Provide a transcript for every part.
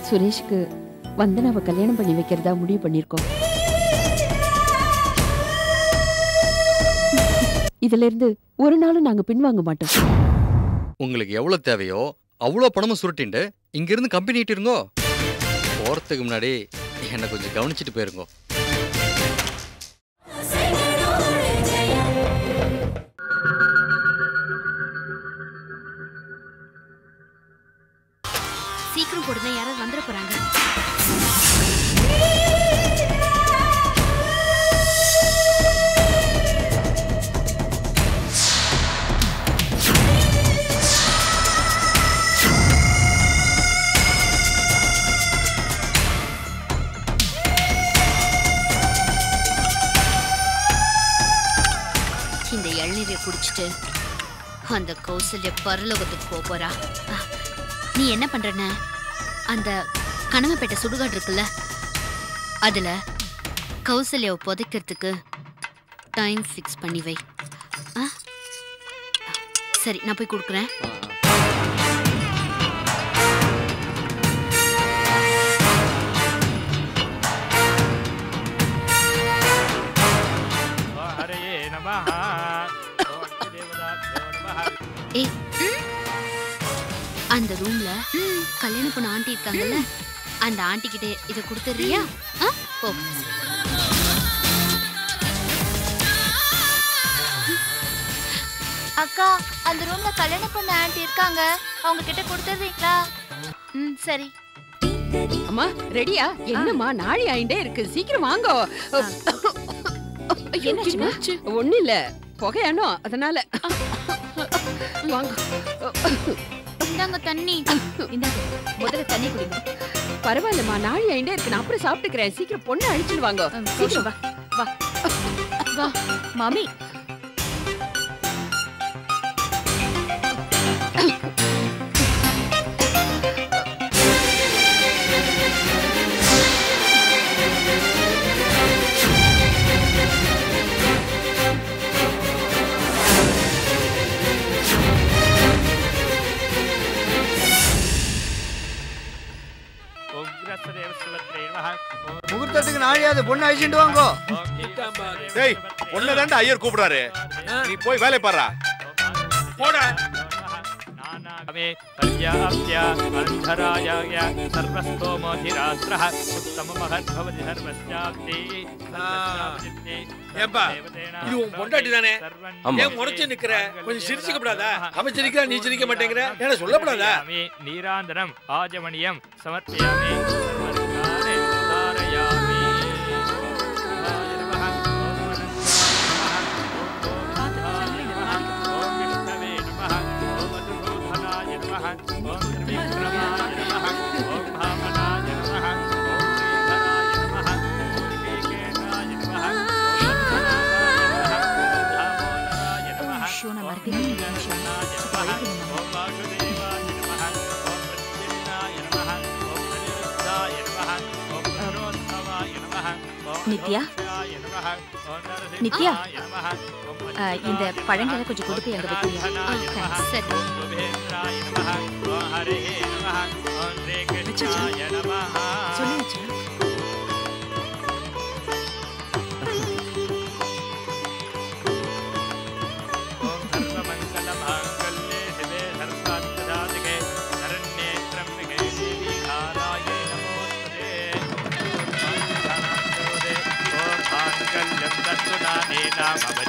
சுரேஷ்க்கு வந்தனாவை கல்யாணம் பண்ணி வைக்கிறதா முடிவு பண்ணிருக்கோம். இதுல இருந்து ஒரு நாளும் நாங்க பின்வாங்க மாட்டோம். உங்களுக்கு எவ்வளவு தேவையோ அவ்வளோ பணமும் சுருட்டிண்டு இங்க இருந்து கம்பெனி இருங்கோ. போறதுக்கு முன்னாடி என்னை கொஞ்சம் கவனிச்சுட்டு போயிருங்கோ. சீக்கிரம் போடுங்க, யாராவது வந்துட போறாங்க. இந்த இளநீரை குடிச்சிட்டு அந்த கௌசல்யா பரலோகத்துக்கு போறா. நீ என்ன பண்றன? அந்த கனமப்பேட்டை சுடுகாடு இருக்குல்ல, அதுல கௌசல்யாவை புதைக்கிறதுக்கு டைம் ஃபிக்ஸ் பண்ணி வை. சரி, நான் போய் கொடுக்குறேன். ஏய், அந்த ரூம்ல கல்யாணம் பண்ண ஆண்டி இருக்காங்கல்ல, அந்த ஆண்டி கிட்ட இதை கொடுத்துறியா? போ. அக்கா, அந்த ரூம்ல கல்யாணம் பண்ண ஆண்டி இருக்காங்க, அவங்க கிட்ட கொடுத்துறீங்களா? சரி. அம்மா ரெடியா? என்னம்மா நாளை ஆயிண்டே இருக்கு, சீக்கிரம் வாங்க. என்னாச்சு? ஒண்ணு இல்ல, புகையானோ அதனால. வாங்க. இந்தாங்க தண்ணி. இந்தாங்க, முதல்ல தண்ணி குடிங்க. பரவாயில்லம்மா, நாளை ஆயிண்டே இருக்கு, நான் அப்புறம் சாப்பிட்டுக்கிறேன். சீக்கிரம் பொண்ணு அழிச்சுட்டு வாங்க. சீக்கிரம் வா வா வா. மாமி, முகூர்த்தத்துக்கு நாளையாவது பொண்ணு அழிச்சுட்டு வாங்கோ. டேய், பொண்ணு தாண்டா ஐயர் கூப்பிடுறாரு, நீ போய் வேலை பாரு. போடா. ஏன்பா, இது உன் பொண்டாட்டி தானே? ஏன் முறைச்சு நிக்கிற? கொஞ்சம் சிரிச்சுக்க கூடாதா? அவன் சிரிக்கிறா, நீ சிரிக்க மாட்டேங்கிற, என்ன சொல்லப்படாதா? நீராந்தரம் ஆஜமணியம் சமர்ப்பயாமி. நித்யா, நித்யா, இந்த பழங்களை கொஞ்சம் கொடுத்து எங்க வைக்கிறியா? சரி. சொல்லியாச்சு.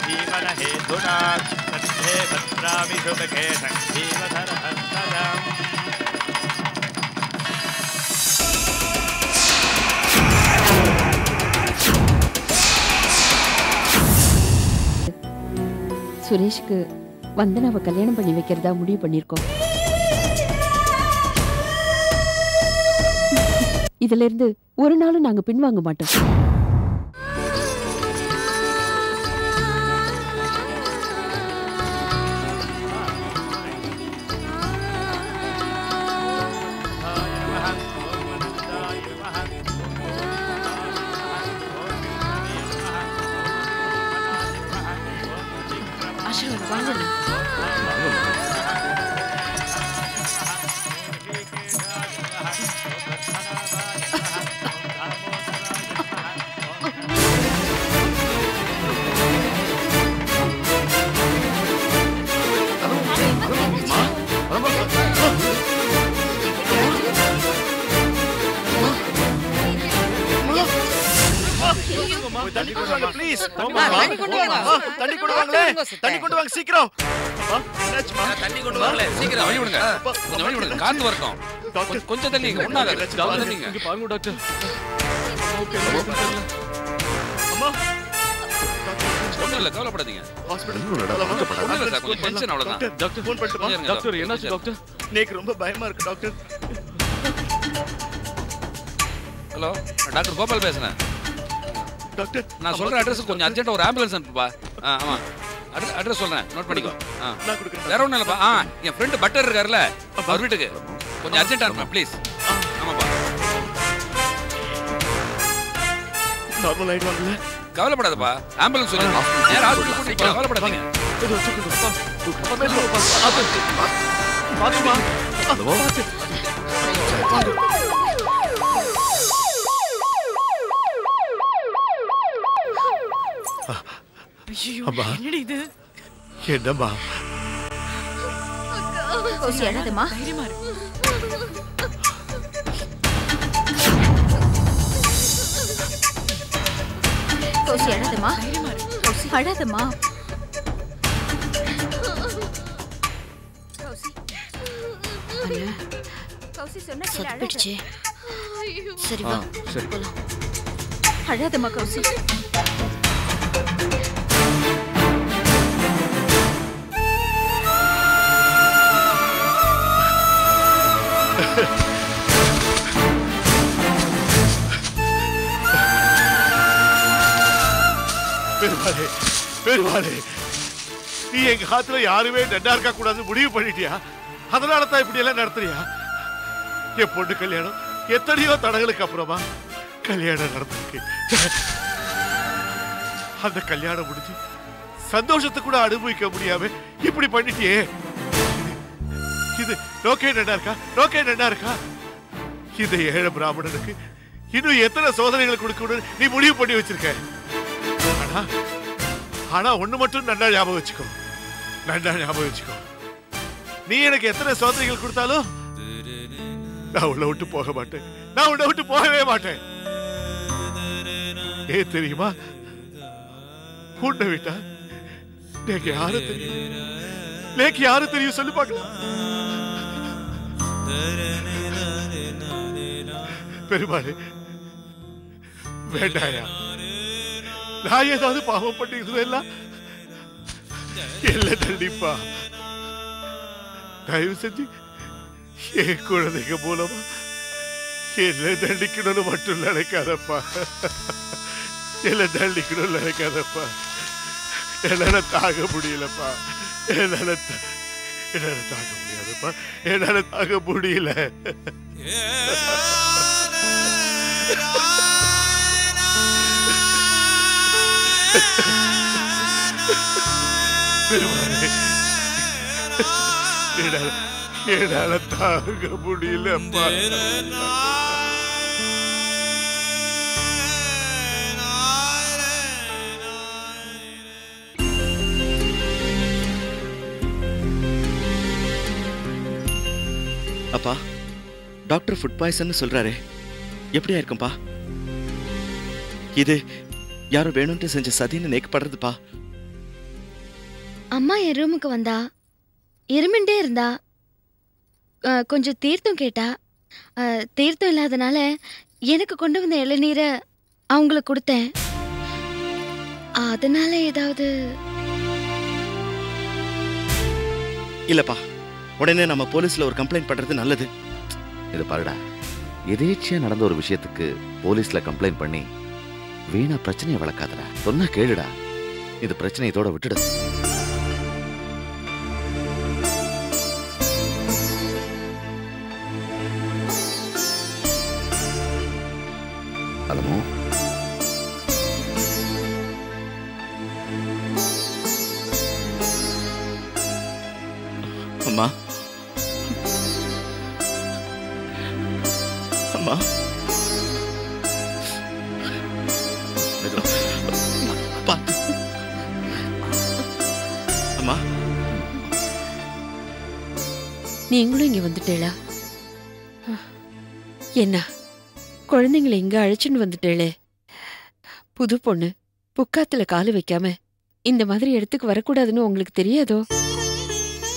जीवन हेतुना तद्धे भद्रामि शुभगे संजीवधरहस्तदम्. சுரேஷ்க்கு வந்தனாவை கல்யாணம் பண்ணி வைக்கிறதா முடிவு பண்ணிருக்கோம். இதுல இருந்து ஒரு நாளும் நாங்க பின்வாங்க மாட்டோம். தண்ணி கொண்டு வாங்க ப்ளீஸ். தண்ணி கொண்டு வாங்க. தண்ணி கொண்டு வாங்களே. தண்ணி கொண்டு வாங்க சீக்கிரம். என்னாச்சுமா? தண்ணி கொண்டு வாங்களே சீக்கிரம். வழி விடுங்க. கொஞ்சம் வழி விடுங்க. காத்து வரட்டும். டாக்டர் கொஞ்சம் தண்ணி ஒண்ணாக. டாக்டர் தண்ணிங்க. இங்க பாருங்க டாக்டர். ஓகே. அம்மா. ஒண்ணும் இல்ல கவலைப்படாதீங்க. ஹாஸ்பிடல் ஒண்ணும் இல்ல சார் கொஞ்சம் டென்ஷன் அவ்வளவுதான். டாக்டர் ஃபோன் பண்ணிட்டுமா? டாக்டர் என்னாச்சு டாக்டர்? எனக்கு ரொம்ப பயமா இருக்கு டாக்டர். ஹலோ டாக்டர் கோபால் பேசுறேன். டாக்டர் நான் சொல்ற அட்ரஸ் கொஞ்சம் அர்ஜென்ட்டா ஒரு ஆம்புலன்ஸ் அனுப்புப்பா. ஆமா அட்ரஸ் சொல்றேன் நோட் பண்ணிக்கோ. நான் கொடுக்கிறேன். வேற ஒண்ணும் இல்லப்பா. என் ஃப்ரெண்ட் பட்டர் இருக்காருல அவர் வீட்டுக்கு கொஞ்சம் அர்ஜென்ட்டா அனுப்புங்க ப்ளீஸ். ஆமாப்பா. நார்மல் ஆயிடுவாங்கல? கவலைப்படாதப்பா. ஆம்புலன்ஸ் சொல்லுங்க. நேரா ஹாஸ்பிடல் கூட்டிட்டு போங்க. கவலைப்படாதீங்க. இது வச்சுக்கோங்க. பாத்துமா. அம்மா என்னடி இது? என்னம்மா? கோசி அழாதம்மா. தைரியமா இரு. கோசி அழாதம்மா. தைரியமா இரு. கோசி அழாதம்மா. கோசி. அண்ணா கோசி சொன்னா கேளு. சத்பிடிச்சே. சரி வா. சரி. அழாதம்மா கோசி. பெருமாளே பெருமாளே நீ எங்க காத்துல யாருமே நன்னா இருக்க கூடாது முடிவு பண்ணிட்டியா? அதனால தான் இப்படி எல்லாம் நடத்துறியா? என் பொண்ணு கல்யாணம் எத்தனையோ தடங்களுக்கு அப்புறமா கல்யாணம் நடந்திருக்கு. அந்த கல்யாணம் முடிஞ்சு சந்தோஷத்தை கூட அனுபவிக்க முடியாம இப்படி பண்ணிட்டியே. இது நோக்கே நன்னா இருக்கா? நோக்கே நன்னா இருக்கா? இந்த ஏழை பிராமணனுக்கு இன்னும் எத்தனை சோதனைகளை கொடுக்கணும் நீ முடிவு பண்ணி வச்சிருக்க. ஆனா ஒண்ணு மட்டும் நல்லா ஞாபகம் வச்சுக்கோ. நல்லா ஞாபகம் வச்சுக்கோ. நீ எனக்கு எத்தனை சோதனைகள் கொடுத்தாலும் நான் உள்ள விட்டு போக மாட்டேன். நான் உள்ள விட்டு போகவே மாட்டேன். ஏன் தெரியுமா? உன்னை விட்டா எனக்கு யாரு தெரியும்? எனக்கு யாரு தெரியும் சொல்லி பார்க்கலாம். பெருமாளே வேண்டாயா? நான் ஏதாவது பாவம் பண்ணிக்கிறதெல்லாம் எல்லாம் தண்டிப்பா. தயவு செஞ்சு என் குழந்தைங்க மூலமா என்ன தண்டிக்கணும்னு மட்டும் நினைக்காதப்பா. எல்லாம் தண்டிக்கணும்னு நினைக்காதப்பா. என்னால தாங்க முடியலப்பா. என்னால தாங்க முடியாதப்பா. என்னால தாங்க முடியல. என்னால தாங்க முடியலப்பா. அப்பா டாக்டர் ஃபுட் பாய்சன் சொல்றாரு. எப்படியா இருக்கும்பா? இது யாரும் வேணும்ட்டு செஞ்ச சதின்னு நேக்கப்படுறதுப்பா. அம்மா என் ரூமுக்கு வந்தா இருமிண்டே இருந்தா. கொஞ்சம் தீர்த்தம் கேட்டா. தீர்த்தம் இல்லாதனால எனக்கு கொண்டு வந்த இளநீரை அவங்களுக்கு கொடுத்தேன். அதனால ஏதாவது இல்லப்பா. உடனே நம்ம போலீஸ்ல ஒரு கம்ப்ளைண்ட் பண்றது நல்லது. இது பாருடா, எதேச்சியா நடந்த ஒரு விஷயத்துக்கு போலீஸ்ல கம்ப்ளைண்ட் பண்ணி வீணா பிரச்சனையை வளர்க்காதடா. சொன்னா கேளுடா. இது பிரச்சனை இதோட விட்டுடு. அலமோ அம்மா அம்மா பார்த்து அம்மா. நீங்களும் இங்க வந்துட்டேளா? என்ன குழந்தைங்களை இங்க அழைச்சுன்னு வந்துட்டேளே? புது பொண்ணு புக்காத்துல காலு வைக்காம இந்த மாதிரி இடத்துக்கு வரக்கூடாதுன்னு உங்களுக்கு தெரியாதோ?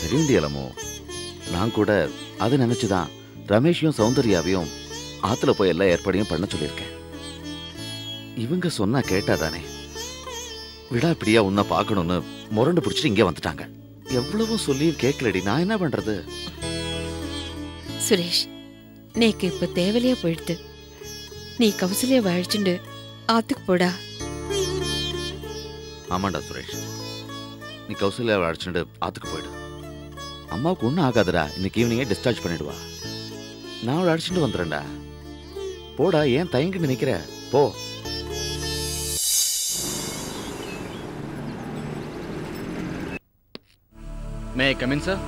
தெரியுண்டியலமோ, நான் கூட அது நினைச்சுதான் ரமேஷையும் சௌந்தர்யாவையும் ஆத்துல போய் எல்லா ஏற்பாடையும் பண்ண சொல்லியிருக்கேன். இவங்க சொன்னா கேட்டாதானே. விடாப்பிடியா உன்னை பார்க்கணும்னு முரண்டு பிடிச்சிட்டு இங்கே வந்துட்டாங்க. எவ்வளவோ சொல்லியும் கேட்கலடி, நான் என்ன பண்றது? சுரேஷ், நேக்கு இப்ப தேவலையா போயிடுது. நீ கௌசல்யாவை அழைச்சுண்டு ஆத்துக்கு போடா. ஆமாண்டா சுரேஷ், நீ கௌசல்யாவை அழைச்சிட்டு ஆத்துக்கு போயிடு. அம்மாவுக்கு ஒன்றும் ஆகாதுடா. இன்னைக்கு ஈவினிங்கே டிஸ்சார்ஜ் பண்ணிடுவா. நான் அவளை அழைச்சிட்டு வந்துடுறேன்டா. போடா, ஏன் தயங்கி நினைக்கிற? போ. May I come in sir?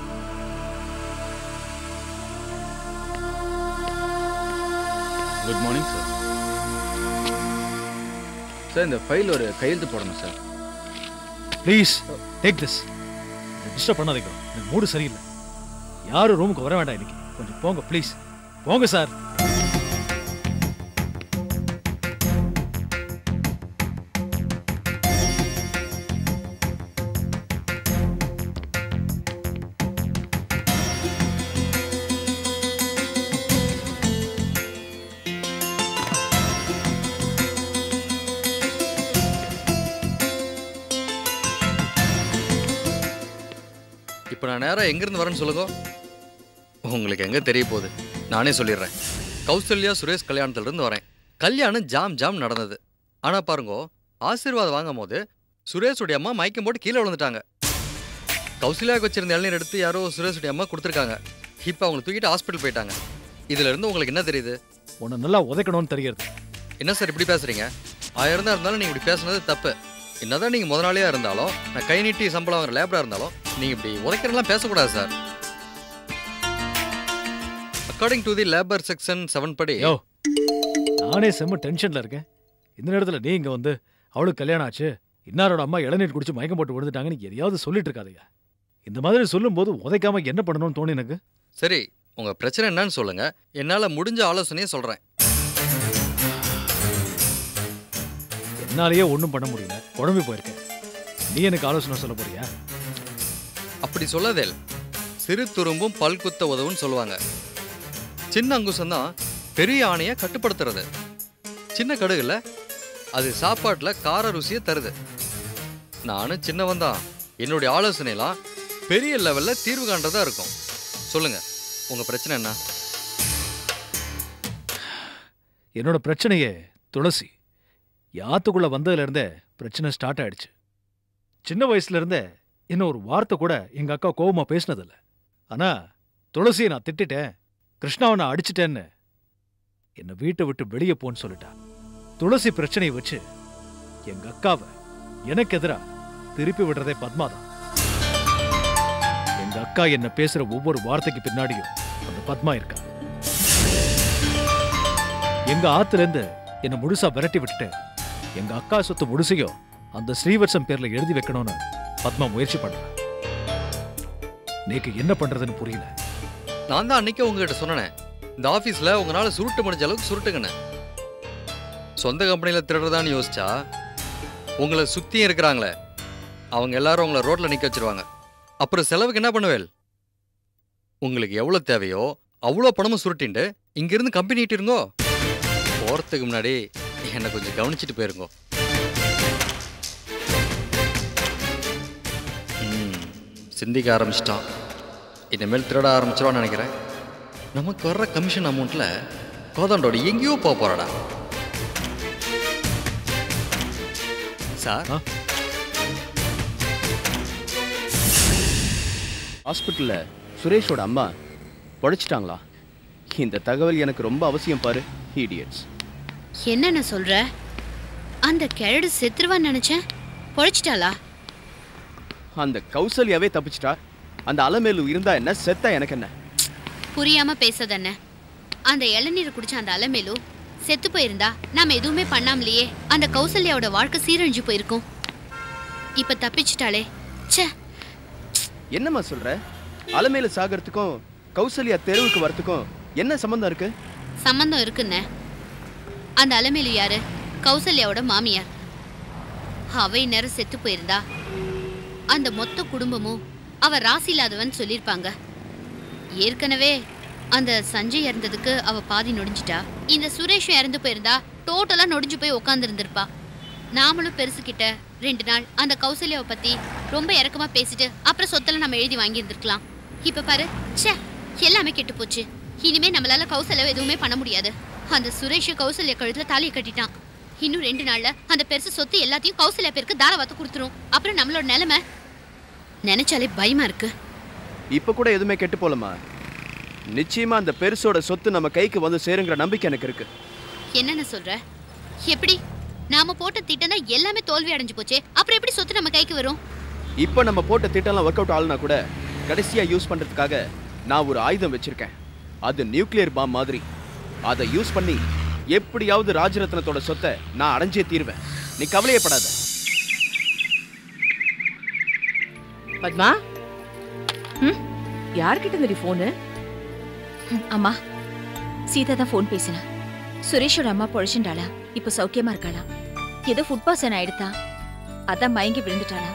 Good morning sir. Sir, இந்த ஃபைல் ஒரு கையெழுத்து போடணும் sir. Please take this. Disturb பண்ணாதீங்க, எனக்கு மூடு சரியில்லை. யாரும் ரூமுக்கு வர வேண்டாம் இன்னைக்கு. கொஞ்சம் போங்க ப்ளீஸ். போங்க சார். இப்போ நான் நேராக எங்கேருந்து வரேன்னு சொல்லுங்க. உங்களுக்கு எங்கே தெரிய போகுது, நானே சொல்லிடுறேன். கௌசல்யா சுரேஷ் கல்யாணத்துலேருந்து வரேன். கல்யாணம் ஜாம் நடந்தது. ஆனால் பாருங்க, ஆசீர்வாதம் வாங்கும் போது சுரேஷுடைய அம்மா மயக்கம் போட்டு கீழே விழுந்துட்டாங்க. கௌசல்யாவுக்கு வச்சிருந்த இளநீர் எடுத்து யாரோ சுரேஷுடைய அம்மா கொடுத்துருக்காங்க. இப்போ அவங்களை தூக்கிட்டு ஹாஸ்பிட்டல் போயிட்டாங்க. இதுல இருந்து உங்களுக்கு என்ன தெரியுது? உன்னை நல்லா உதைக்கணும்னு தெரியுது. என்ன சார் இப்படி பேசுறீங்க? 1000 தான் இருந்தாலும் நீங்க இப்படி பேசுனது தப்பு. என்னதான் நீங்க முதலாளியா இருந்தாலும், நான் கை நீட்டி சம்பளம் வாங்குற லேபரா இருந்தாலும், நீங்க இப்படி உதைக்கிறதெல்லாம் பேசக்கூடாது sir. According to the labour section 7 படி. நானே செம்ம டென்ஷன்ல இருக்கேன். இந்த நேரத்துல நீ இங்க வந்து அவளுக்கு கல்யாணம் ஆச்சு, இன்னாரோட அம்மா இளநீர் குடிச்சு மயக்கம் போட்டு விழுந்துட்டாங்கன்னு எதையாவது சொல்லிட்டு இருக்காதையா. இந்த மாதிரி சொல்லும் போது உதைக்காம என்ன பண்ணணும்னு தோணி எனக்கு. சரி, உங்க பிரச்சனை என்னன்னு சொல்லுங்க, என்னால முடிஞ்ச ஆலோசனையை சொல்றேன். என்னாலேயே ஒன்றும் பண்ண முடியல, குழம்பி போயிருக்கேன். நீ எனக்கு ஆலோசனை சொல்ல போறியா? அப்படி சொல்லாதே. சிறு துரும்பும் பல் குத்த உதவுன்னு சொல்லுவாங்க. சின்ன அங்குசம் தான் பெரிய ஆணையை கட்டுப்படுத்துறது. சின்ன கடுகுல அது சாப்பாட்டுல கார ருசியை தருது. நானும் சின்னவன் தான். என்னுடைய ஆலோசனைலாம் பெரிய லெவல்ல தீர்வு காண்றதா இருக்கும். சொல்லுங்க, உங்க பிரச்சனை என்ன? என்னோட பிரச்சனையே துளசி. யாத்துக்குள்ள வந்ததுல இருந்தே பிரச்சனை ஸ்டார்ட் ஆயிடுச்சு. சின்ன வயசுல இருந்தே என்ன ஒரு வார்த்தை கூட எங்க அக்கா கோவமா பேசினதில்ல. ஆனா துளசியை நான் திட்டிட்டேன், கிருஷ்ணாவை நான் அடிச்சிட்டேன்னு என்னை வீட்டை விட்டு வெளியே போன்னு சொல்லிட்டா. துளசி பிரச்சனையை வச்சு எங்க அக்காவை எனக்கு எதிரா திருப்பி விடுறதே பத்மாதான். எங்க அக்கா என்ன பேசுற ஒவ்வொரு வார்த்தைக்கு பின்னாடியும் அந்த பத்மா இருக்கா. எங்க ஆத்துல இருந்து என்ன முழுசா விரட்டி விட்டுட்டு எங்க அக்கா சொத்து முழுசையும் அந்த ஸ்ரீவத்சம் பேர்ல எழுதி வைக்கணும்னு பத்மா முயற்சி பண்ற. நீக்கு என்ன பண்றதுன்னு புரியல. நான் தான் அன்னைக்கு உங்ககிட்ட சொன்னேன், இந்த ஆபீஸ்ல உங்களால சுருட்ட முடிஞ்ச அளவுக்கு சுருட்டுங்கன்னு. சொந்த கம்பெனியில திருடுறதான்னு யோசிச்சா உங்களை சுத்தியும் இருக்கிறாங்களே அவங்க எல்லாரும் உங்களை ரோட்ல நிக்க வச்சிருவாங்க. அப்புறம் செலவுக்கு என்ன பண்ணுவேல்? உங்களுக்கு எவ்வளவு தேவையோ அவ்வளோ பணமும் சுருட்டிண்டு இங்கிருந்து கம்பெனி இருங்கோ. போறதுக்கு முன்னாடி என்னை கொஞ்சம் கவனிச்சுட்டு போயிருங்கோ. சிந்திக்க ஆரம்பிச்சிட்டான். இனிமேல் திருட ஆரம்பிச்சிருவான்னு நினைக்கிறேன். நமக்கு வர்ற கமிஷன் அமௌண்ட்ல கோதாண்டோட எங்கேயோ போக போறாடா. சார், ஹாஸ்பிட்டல்ல சுரேஷோட அம்மா பொழைச்சிட்டாங்களா? இந்த தகவல் எனக்கு ரொம்ப அவசியம் பாரு. இடியட்ஸ். என்னென்ன சொல்ற? அந்த கிழடு செத்துருவான்னு நினைச்சேன். பொழைச்சிட்டாளா? அந்த கௌசல்யாவே தப்பிச்சிட்டா. அந்த அலமேலு இருந்தா என்ன, செத்தா எனக்கு என்ன? புரியாம பேசதென்ன? அந்த இளநீர் குடிச்ச அந்த அலமேலு செத்து போயிருந்தா நாம எதுவுமே பண்ணாமலையே அந்த கௌசல்யாவோட வாழ்க்கை சீரழிஞ்சு போயிருக்கும். இப்ப தப்பிச்சிட்டாளே. ச்சே, என்னம்மா சொல்ற? அலமேலு சாகறதுக்கும் கௌசல்யா தெருவுக்கு வரத்துக்கும் என்ன சம்பந்தம் இருக்கு? சம்பந்தம் இருக்குன்னு. அந்த அலமேலு யாரு? கௌசல்யாவோட மாமியார். அவை நேரம் செத்து போயிருந்தா அந்த மொத்த குடும்பமும் அவ ராசி இல்லாதவன் சொல்லியிருப்பாங்க. ஏற்கனவே அந்த சஞ்சய் இறந்ததுக்கு அவ பாதி நொடிஞ்சிட்டா. இந்த சுரேஷும் இறந்து போயிருந்தா டோட்டலா நொடிஞ்சு போய் உட்கார்ந்து இருந்திருப்பா. நாமளும் பெருசுகிட்ட 2 நாள் அந்த கௌசல்யாவை பத்தி ரொம்ப இறக்கமா பேசிட்டு அப்புறம் சொத்தெல்லாம் நம்ம எழுதி வாங்கி இருந்திருக்கலாம். இப்ப பாரு, ச்சே, எல்லாமே கெட்டு போச்சு. இனிமே நம்மளால கௌசல்யாவை எதுவுமே பண்ண முடியாது. அந்த சுரேஷ் கௌசல்யா கழுத்துல தாலியை கட்டிட்டான். இன்னும் 2 நாள்ல அந்த பெருசு சொத்து எல்லாத்தையும் கௌசல்யா பேருக்கு தாராவாத்து கொடுத்துரும். அப்புறம் நம்மளோட நிலைமை நினைச்சாலே பயமா இருக்கு. இப்ப கூட எதுவுமே கெட்டு போலமா. நிச்சயமா அந்த பெருசோட சொத்து நம்ம கைக்கு வந்து சேருங்கிற நம்பிக்கை எனக்கு இருக்கு. என்னன்னு சொல்ற? எப்படி? நாம போட்ட திட்டம்னா எல்லாமே தோல்வி அடைஞ்சு போச்சே, அப்புறம் எப்படி சொத்து நம்ம கைக்கு வரும்? இப்ப நம்ம போட்ட திட்டம்லாம் ஒர்க் அவுட் ஆகலனா கூட கடைசியா யூஸ் பண்றதுக்காக நான் ஒரு ஆயுதம் வச்சிருக்கேன். அது நியூக்ளியர் பாம் மாதிரி. அதை யூஸ் பண்ணி எப்படியாவது ராஜரத்னத்தோட சொத்தை நான் அடைஞ்சே தீர்வேன். நீ கவலையப்படாத. பத்மா, யார்கிட்ட இந்த போனு? அம்மா, சீதா தான் போன் பேசினா. சுரேஷோட அம்மா பொழைச்சுண்டாளா, இப்ப சௌக்கியமா இருக்காளா. ஏதோ ஃபுட் பாய்சன் ஆயிடுதா, அதான் மயங்கி விழுந்துட்டாளா.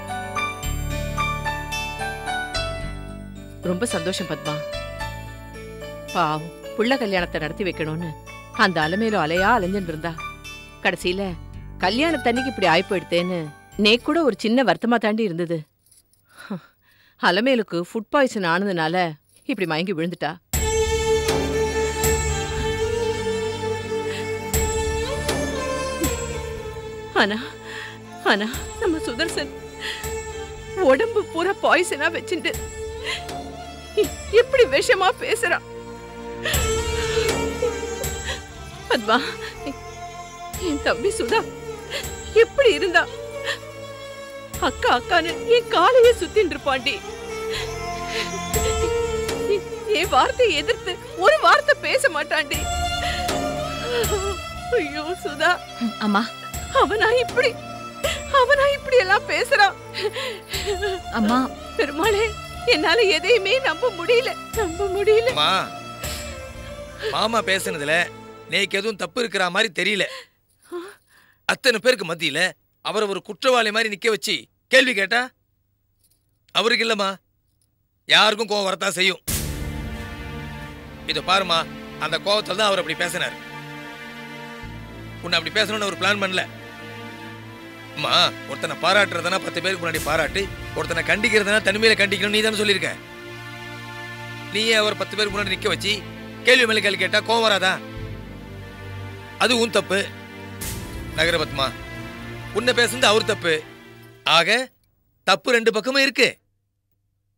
ரொம்ப சந்தோஷம் பத்மா. பாவம், புள்ள கல்யாணத்தை நடத்தி வைக்கணும்னு அந்த அலமேலு அலையா அலைஞ்சுட்டு இருந்தா. கடைசியில கல்யாணத்தன்னைக்கு இப்படி ஆயி போயிடுத்தேன்னு நே கூட ஒரு சின்ன வருத்தமா தாண்டி இருந்தது. அலமேலுக்கு ஃபுட் பாய்சன் ஆனதுனால இப்படி மயங்கி விழுந்துட்டா. ஆனா ஆனா நம்ம சுதர்சன் உடம்பு பூரா பாய்சனா வச்சுட்டு எப்படி விஷமா பேசுறான். பத்மா, என் தம்பி சுதா எப்படி இருந்தா அக்கா அக்கான்னு என் காலையே சுத்தின்னு இருப்பாண்டி. என் வார்த்தையை எதிர்த்து ஒரு வார்த்தை பேச மாட்டாண்டி. ஐயோ சுதா, அம்மா, அவனா இப்படி எல்லாம் பேசுறான். அம்மா, பெருமாளே, என்னால எதையுமே நம்ப முடியல. மாமா பேசுனதுல நேக்கு எதுவும் தப்பு இருக்கிற மாதிரி தெரியல. அத்தனை பேருக்கு மத்தியில அவரை ஒரு குற்றவாளி மாதிரி நிக்க வச்சு கேள்வி கேட்டா அவருக்கு இல்லம்மா, யாருக்கும் கோவம் வரத்தான் செய்யும். இத பாருமா, அந்த கோவத்துல தான் அவர் அப்படி பேசினார். உன்னை அப்படி பேசணும்னு ஒரு பிளான் பண்ணல. அம்மா, ஒருத்தனை பாராட்டுறதுனா 10 பேருக்கு முன்னாடி பாராட்டு, ஒருத்தனை கண்டிக்கிறதுனா தனிமையில கண்டிக்கணும் நீ தானே சொல்லியிருக்க. நீயே அவர் 10 பேருக்கு முன்னாடி நிக்க வச்சு கேள்வி மேல கேள்வி கேட்டா கோவம் வராதா? அது உன் தப்பு. நகரபத்மா, உன்னை பேசுனது அவர் தப்பு. ஆக தப்பு 2 பக்கமும் இருக்கு.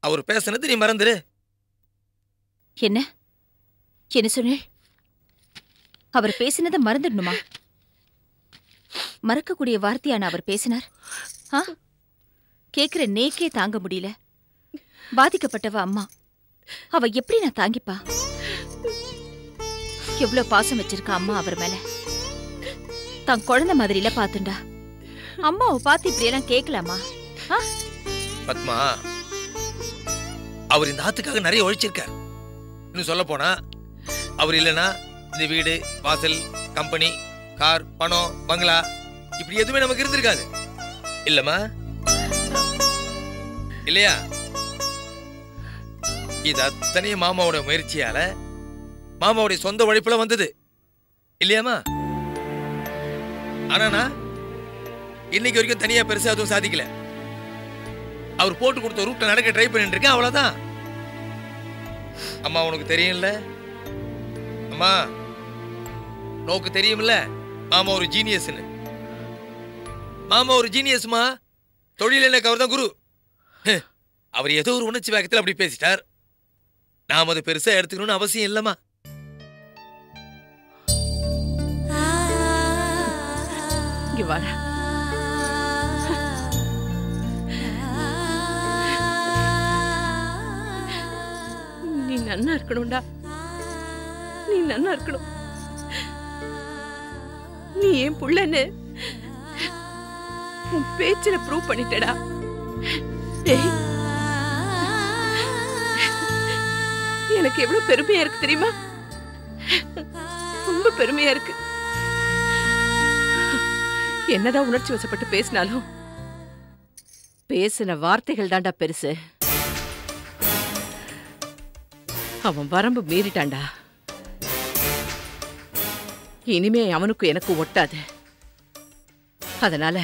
அவர் பேசுனது நீ மறந்துரு. என்ன என்ன சொன்ன? அவர் பேசினதை மறந்துடணுமா? மறக்கக்கூடிய வார்த்தையான அவர் பேசினார். கேக்குற நேக்கே தாங்க முடியல. பாதிக்கப்பட்டவ அம்மா, அவ எப்படி நான் தாங்கிப்பா? எவ்வளவு பாசம் வச்சிருக்கா அம்மா அவர் மேல. தான் குழந்தை மாதிரில பாத்துண்டா. அம்மாவை பார்த்து இப்படி எல்லாம் கேட்கலாமா? பத்மா, அவர் இந்த ஆத்துக்காக நிறைய உழைச்சிருக்கார். இன்னும் சொல்ல போனா அவர் இல்லைன்னா இந்த வீடு, வாசல், கம்பெனி, கார், பணம், பங்களா இப்படி எதுவுமே நமக்கு இருந்திருக்காது. இல்லம்மா, இல்லையா? இது அத்தனையும் மாமாவோட முயற்சியால, மாமாவுடைய சொந்த உழைப்புல வந்தது இல்லையாமா? ஆனா இன்னைக்கு வரைக்கும் தனியா பெருசா எதுவும் சாதிக்கல. அவர் போட்டு கொடுத்த ரூட்ல நடக்க ட்ரை பண்ணிட்டு இருக்கேன், அவ்வளவுதான். அம்மா, உனக்கு தெரியும்ல அம்மா, நோக்கு தெரியும்ல மாமா ஒரு ஜீனியஸ்னு. மாமா ஒரு ஜீனியஸ்மா. தொழில் எனக்கு அவர் தான் குரு. அவர் ஏதோ ஒரு உணர்ச்சி வேகத்தில் அப்படி பேசிட்டார். நாம் அது பெருசா எடுத்துக்கணும்னு அவசியம் இல்லம்மா. இங்க வாடா. நன்னா இருக்கணும்டா, நீ நன்னா இருக்கணும். நீ ஏன் புள்ளன்னு உன் பேச்சுல ப்ரூவ் பண்ணிட்டடா. டேய், எனக்கு எவ்வளவு பெருமையா இருக்கு தெரியுமா? ரொம்ப பெருமையா இருக்கு. என்னதான் உணர்ச்சி வசப்பட்டு பேசினாலும் பேசின வார்த்தைகள் தாண்டா பெருசு. அவன் வரம்பு மீறிட்டான்டா. இனிமே அவனுக்கு எனக்கு ஒட்டாது. அதனால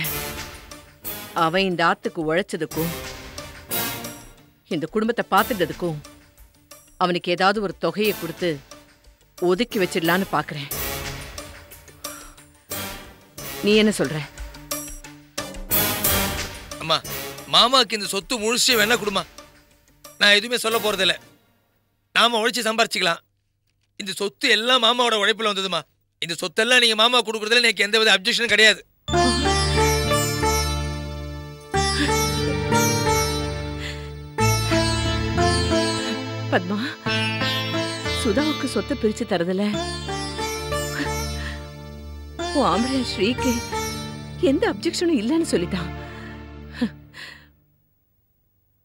அவன் இந்த ஆத்துக்கு உழைச்சதுக்கும் இந்த குடும்பத்தை பார்த்துட்டதுக்கும் அவனுக்கு ஏதாவது ஒரு தொகையை கொடுத்து ஒதுக்கி வச்சிடலான்னு பாக்குறேன். நீ என்ன சொல்ற? அம்மா, மாமாக்கு இந்த சொத்து முழுசே வேணா கொடுமா. நான் எதுவுமே சொல்ல போறதில்ல. நாம உழைச்சி சம்பாரிச்சுக்கலாம். இந்த சொத்து எல்லாம் மாமாவோட உழைப்புல வந்ததுமா. இந்த சொத்தெல்லாம் நீங்க மாமா கொடுக்கறதுல எனக்கு எந்தவித அப்ஜெக்ஷனும் கிடையாது. பத்மா, சுதாவுக்கு சொத்தை பிரிச்சு தரதுல உன் ஆம்பளை ஸ்ரீக்கு எந்த அப்ஜெக்ஷனும் இல்லைன்னு சொல்லிட்டான்.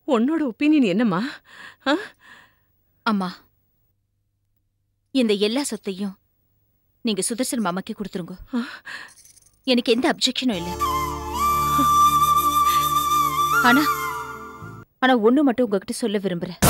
உன்னோட ஒப்பீனியன் என்னம்மா? அம்மா, இந்த எல்லா சொத்தையும் நீங்க சுதர்சன் மாமாக்கே கொடுத்துருங்க. எனக்கு எந்த அப்ஜெக்ஷனும் இல்லை. ஆனா ஒண்ணு மட்டும் உங்ககிட்ட சொல்ல விரும்புறேன்.